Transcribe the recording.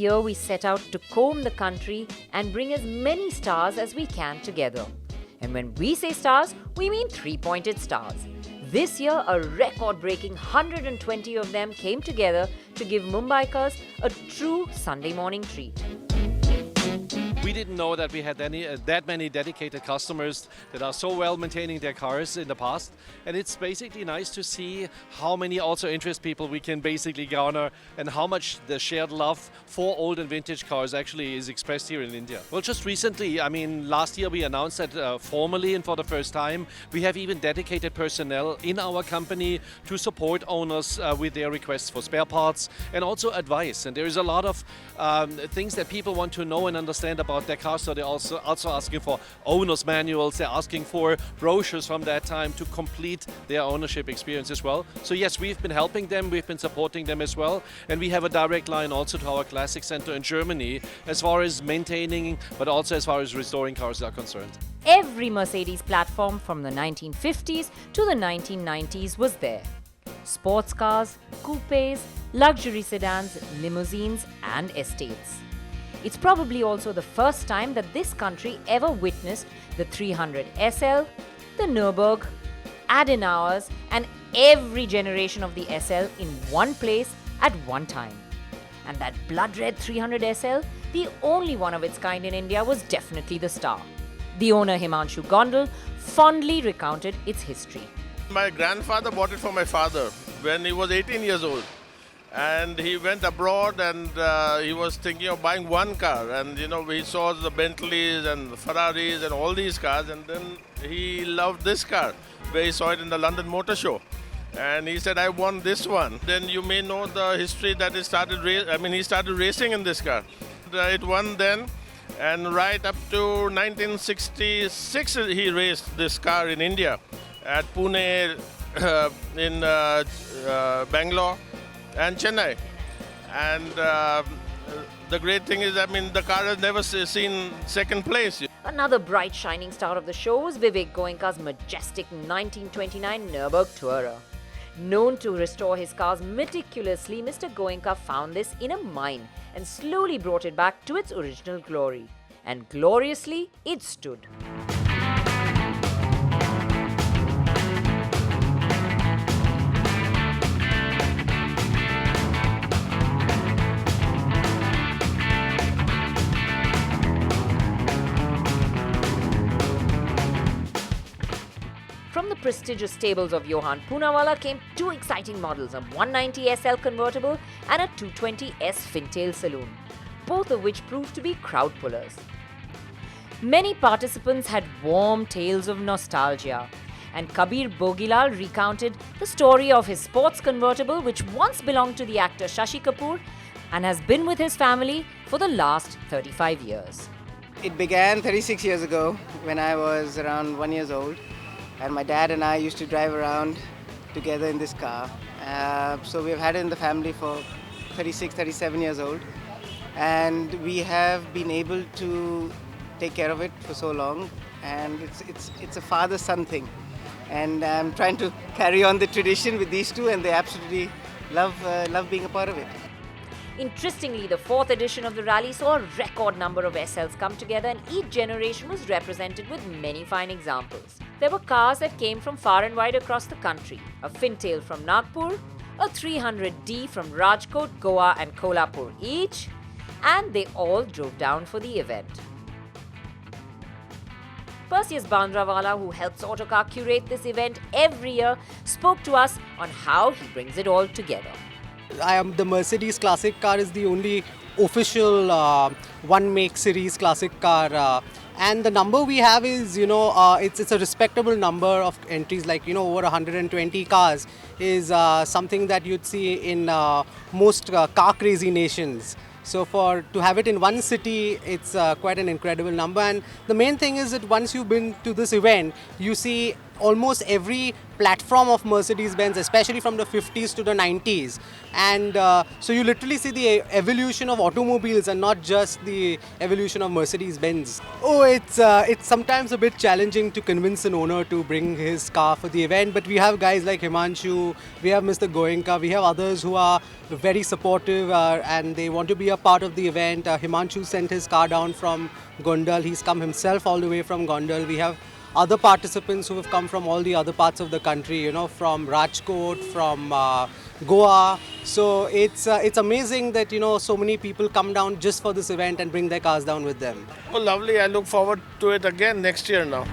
year we set out to comb the country and bring as many stars as we can together. And when we say stars, we mean three-pointed stars. This year, a record-breaking 120 of them came together to give Mumbaikars a true Sunday morning treat. We didn't know that we had that many dedicated customers that are so well maintaining their cars in the past. And it's basically nice to see how many also interest people we can basically garner and how much the shared love for old and vintage cars actually is expressed here in India. Well, just recently, last year we announced that formally and for the first time, we have even dedicated personnel in our company to support owners with their requests for spare parts and also advice. And there is a lot of things that people want to know and understand about their cars, so they're also asking for owner's manuals, they're asking for brochures from that time to complete their ownership experience as well. So yes, we've been helping them, we've been supporting them as well, and we have a direct line also to our classic center in Germany as far as maintaining, but also as far as restoring cars are concerned. Every Mercedes platform from the 1950s to the 1990s was there. Sports cars, coupes, luxury sedans, limousines and estates. It's probably also the first time that this country ever witnessed the 300 SL, the Nürburg, Adenauers and every generation of the SL in one place at one time. And that blood red 300 SL, the only one of its kind in India, was definitely the star. The owner Himanshu Gondal fondly recounted its history. My grandfather bought it for my father when he was 18 years old. And he went abroad and he was thinking of buying one car. And, he saw the Bentleys and the Ferraris and all these cars. And then he loved this car, where he saw it in the London Motor Show. And he said, I want this one. Then you may know the history that he started racing in this car. It won then. And right up to 1966, he raced this car in India at Pune, in Bangalore and Chennai. And the great thing is, the car has never seen second place. Another bright shining star of the show was Vivek Goenka's majestic 1929 Nürburg Tourer. Known to restore his cars meticulously, Mr. Goenka found this in a mine and slowly brought it back to its original glory. And gloriously, it stood. From the prestigious stables of Johan Poonawalla came two exciting models, a 190 SL convertible and a 220S Fintail saloon, both of which proved to be crowd pullers. Many participants had warm tales of nostalgia, and Kabir Bogilal recounted the story of his sports convertible which once belonged to the actor Shashi Kapoor and has been with his family for the last 35 years. It began 36 years ago when I was around 1 year old. And my dad and I used to drive around together in this car. So we've had it in the family for 36, 37 years old. And we have been able to take care of it for so long. And it's a father-son thing. And I'm trying to carry on the tradition with these two, and they absolutely love being a part of it. Interestingly, the fourth edition of the rally saw a record number of SLs come together, and each generation was represented with many fine examples. There were cars that came from far and wide across the country, a Fintail from Nagpur, a 300D from Rajkot, Goa and Kolhapur each, and they all drove down for the event. Perseus Bandrawala, who helps Autocar curate this event every year, spoke to us on how he brings it all together. The Mercedes Classic Car is the only official one make series classic car, and the number we have is it's a respectable number of entries, like over 120 cars is something that you'd see in most car crazy nations. So to have it in one city, it's quite an incredible number. And the main thing is that once you've been to this event, you see almost every platform of Mercedes-Benz, especially from the 50s to the 90s. And so you literally see the evolution of automobiles and not just the evolution of Mercedes-Benz. Oh, it's sometimes a bit challenging to convince an owner to bring his car for the event, but we have guys like Himanshu, we have Mr. Goenka, we have others who are very supportive and they want to be a part of the event. Himanshu sent his car down from Gondal. He's come himself all the way from Gondal. We have other participants who have come from all the other parts of the country, you know, from Rajkot, from Goa. So it's amazing that, you know, so many people come down just for this event and bring their cars down with them. Oh, lovely. I look forward to it again next year now.